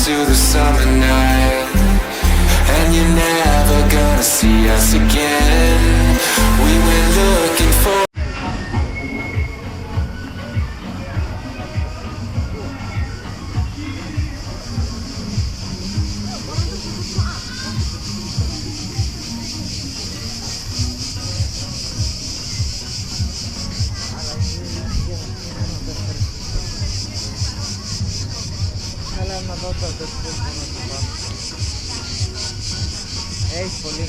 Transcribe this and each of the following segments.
to the summer night, and you're never gonna see us again. We went looking for Έχει πολύ.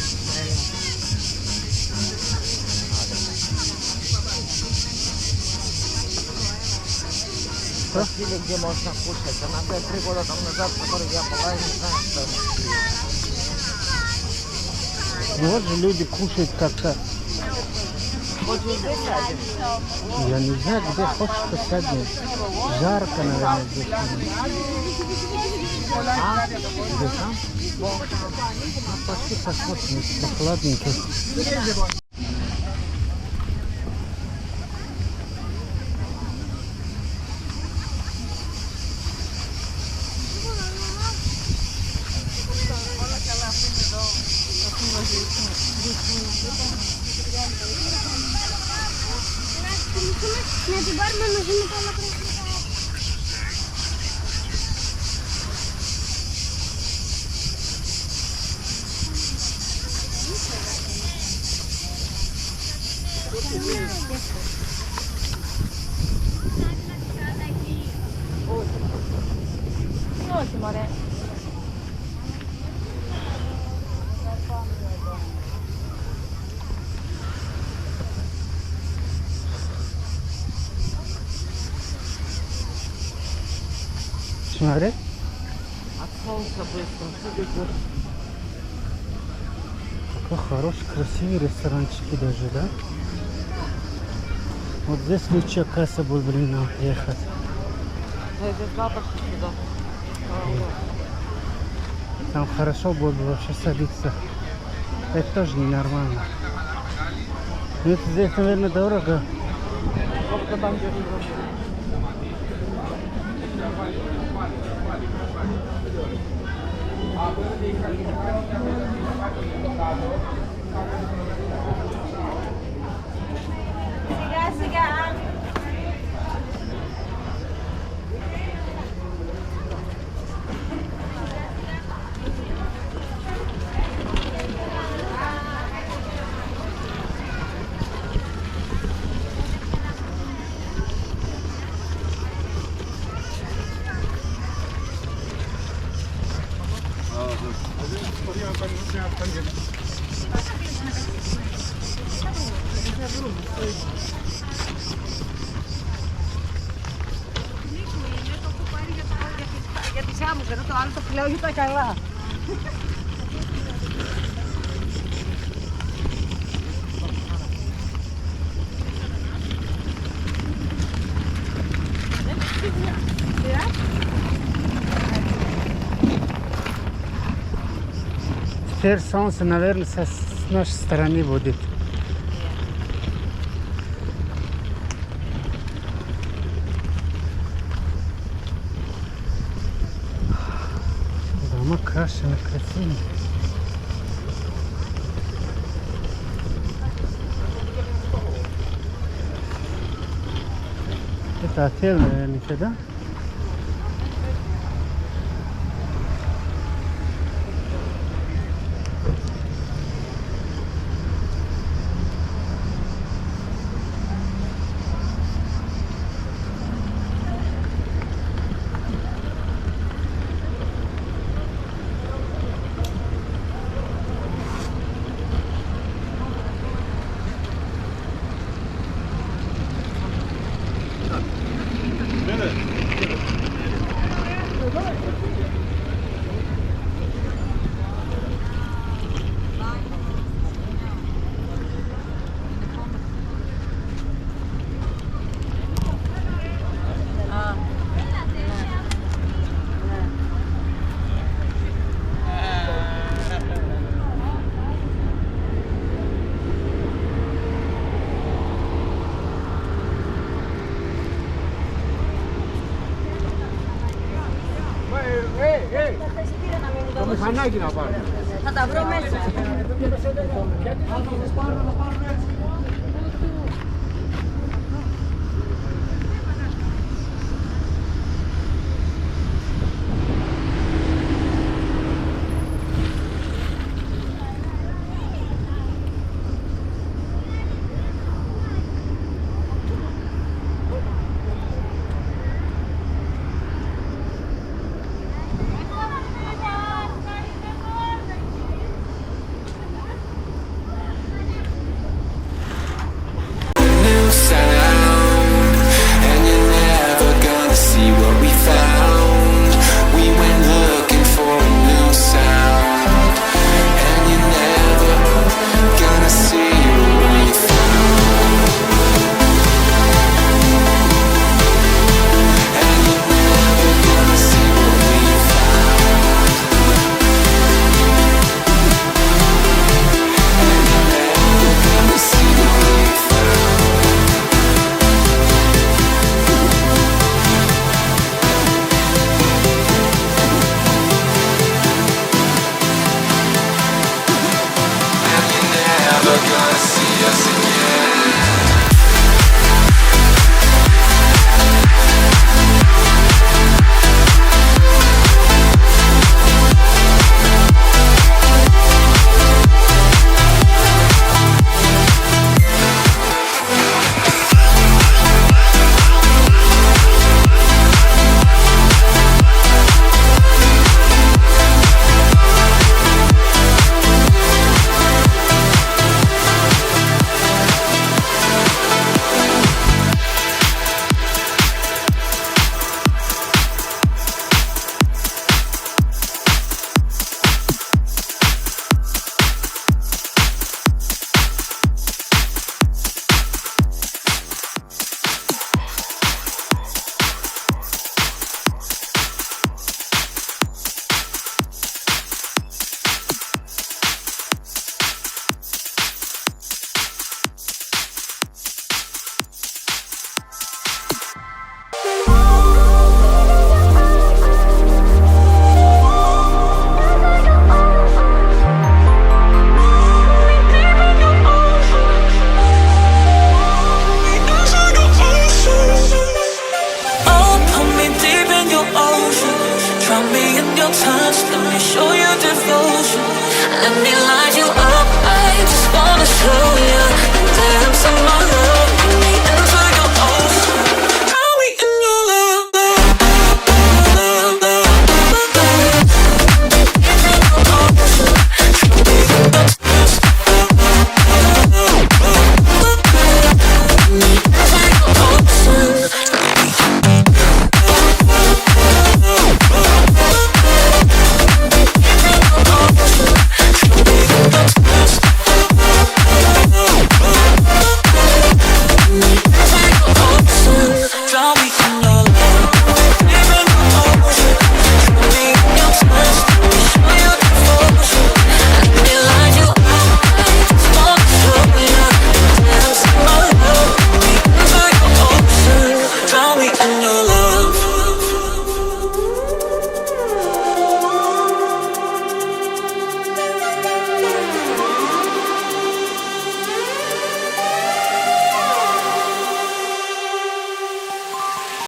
Спросили, где можно кушать. Она 3 года там назад, который я была, не знаю, что это. Вот же люди кушают как-то. Хочешь здесь сядем? Я не знаю, где хочется сядем. Жарко, наверное, здесь. А? Где там? Пошли посмотрим, прохладненько. На την πάρουμε μαζί με τα άλλα πράγματα. Όχι μωρέ. Смотри. От солнца быстро. Какой хороший, красивый ресторанчики даже, да? Вот здесь лучше касса был, блин, нам приехать. Да, это запах сюда. Там хорошо было бы вообще садиться. Это тоже ненормально. Ну, это здесь, наверное, дорого. Сколько там держит? Σιγά σιγά. Για τις άμμους, ενώ το άλλο το πλέον για τα καλά. Теперь солнце, наверное, с нашей стороны будет. Дома крашены, красивые. Это отель, наверное, да? μηχανάκι να πάρουμε. Θα τα βρω μέσα.